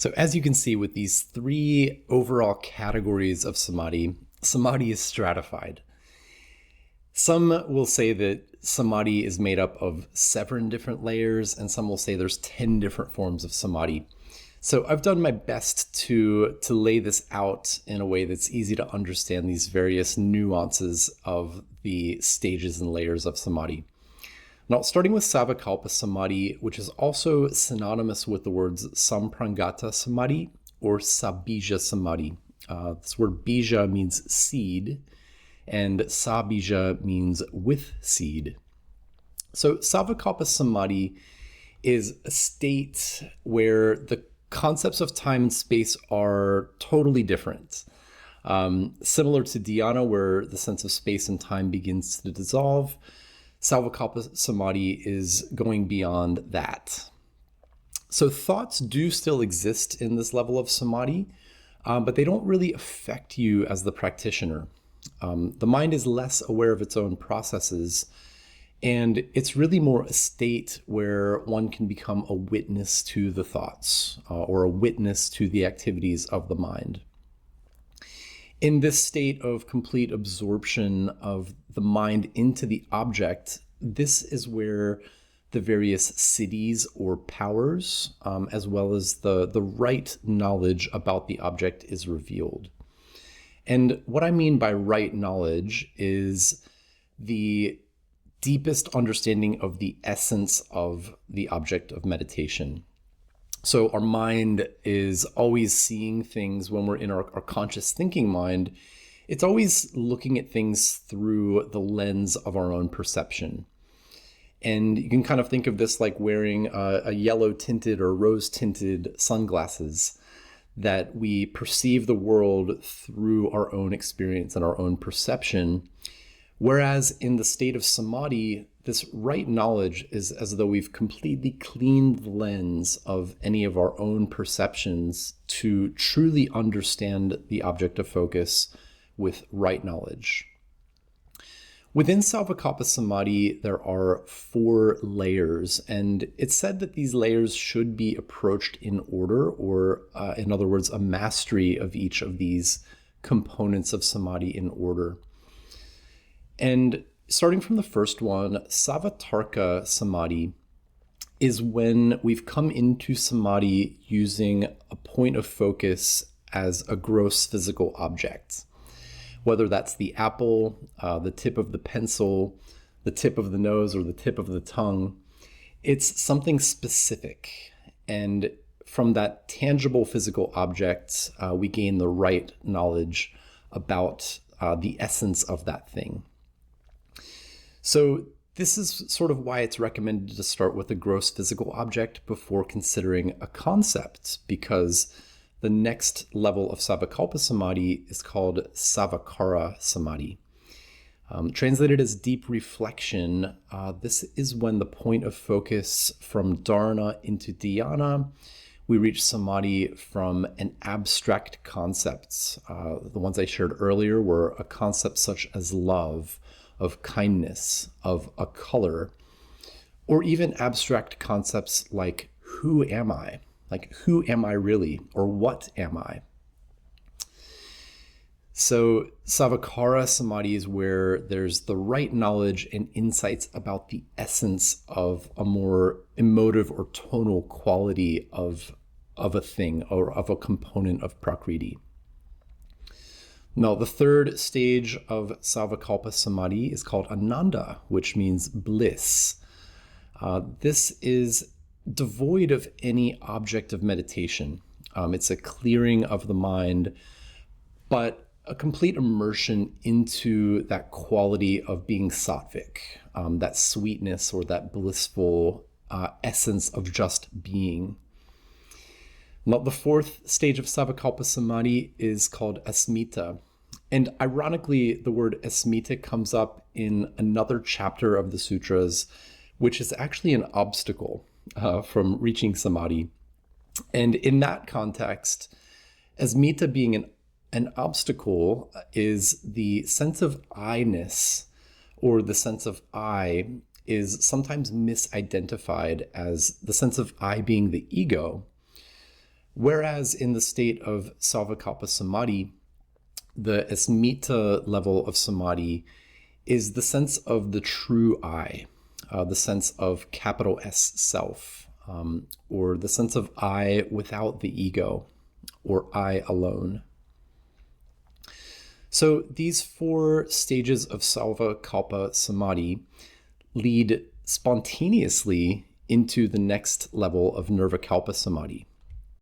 So as you can see with these three overall categories of samadhi, samadhi is stratified. Some will say that samadhi is made up of 7 different layers, and some will say there's 10 different forms of samadhi. So I've done my best to lay this out in a way that's easy to understand these various nuances of the stages and layers of samadhi. Now, starting with Savikalpa Samadhi, which is also synonymous with the words Samprajnata Samadhi or Sabija Samadhi. This word bija means seed, and Sabija means with seed. So Savikalpa Samadhi is a state where the concepts of time and space are totally different. Similar to dhyana, where the sense of space and time begins to dissolve, Savikalpa Samadhi is going beyond that. So thoughts do still exist in this level of samadhi, but they don't really affect you as the practitioner. The mind is less aware of its own processes, and it's really more a state where one can become a witness to the thoughts or a witness to the activities of the mind. In this state of complete absorption of the mind into the object, this is where the various siddhis or powers, as well as the right knowledge about the object is revealed. And what I mean by right knowledge is the deepest understanding of the essence of the object of meditation. So our mind is always seeing things when we're in our conscious thinking mind. It's always looking at things through the lens of our own perception. And you can kind of think of this like wearing a yellow tinted or rose tinted sunglasses, that we perceive the world through our own experience and our own perception. Whereas in the state of samadhi, this right knowledge is as though we've completely cleaned the lens of any of our own perceptions to truly understand the object of focus with right knowledge. Within Savikalpa Samadhi, there are 4 layers, and it's said that these layers should be approached in order, or in other words, a mastery of each of these components of samadhi in order. And starting from the first one, Savitarka Samadhi is when we've come into samadhi using a point of focus as a gross physical object. Whether that's the apple, the tip of the pencil, the tip of the nose, or the tip of the tongue, it's something specific. And from that tangible physical object, we gain the right knowledge about the essence of that thing. So this is sort of why it's recommended to start with a gross physical object before considering a concept, because the next level of Savikalpa Samadhi is called Savikara Samadhi. Translated as deep reflection, this is when the point of focus from dharana into dhyana, we reach samadhi from an abstract concepts. The ones I shared earlier were a concept such as love, of kindness, of a color, or even abstract concepts like who am I? Like, who am I really? Or what am I? So Savikara Samadhi is where there's the right knowledge and insights about the essence of a more emotive or tonal quality of a thing or of a component of Prakriti. Now, the third stage of Savikalpa Samadhi is called Ananda, which means bliss. This is devoid of any object of meditation. It's a clearing of the mind, but a complete immersion into that quality of being sattvic, that sweetness or that blissful essence of just being. Now, the fourth stage of Savikalpa Samadhi is called Asmita. And ironically, the word asmita comes up in another chapter of the Sutras, which is actually an obstacle from reaching samadhi. And in that context, asmita being an obstacle is the sense of I-ness, or the sense of I is sometimes misidentified as the sense of I being the ego. Whereas in the state of Savikalpa Samadhi, the asmita level of samadhi is the sense of the true I, the sense of capital S self, or the sense of I without the ego, or I alone. So these 4 stages of Savikalpa Samadhi lead spontaneously into the next level of Nirvikalpa Samadhi.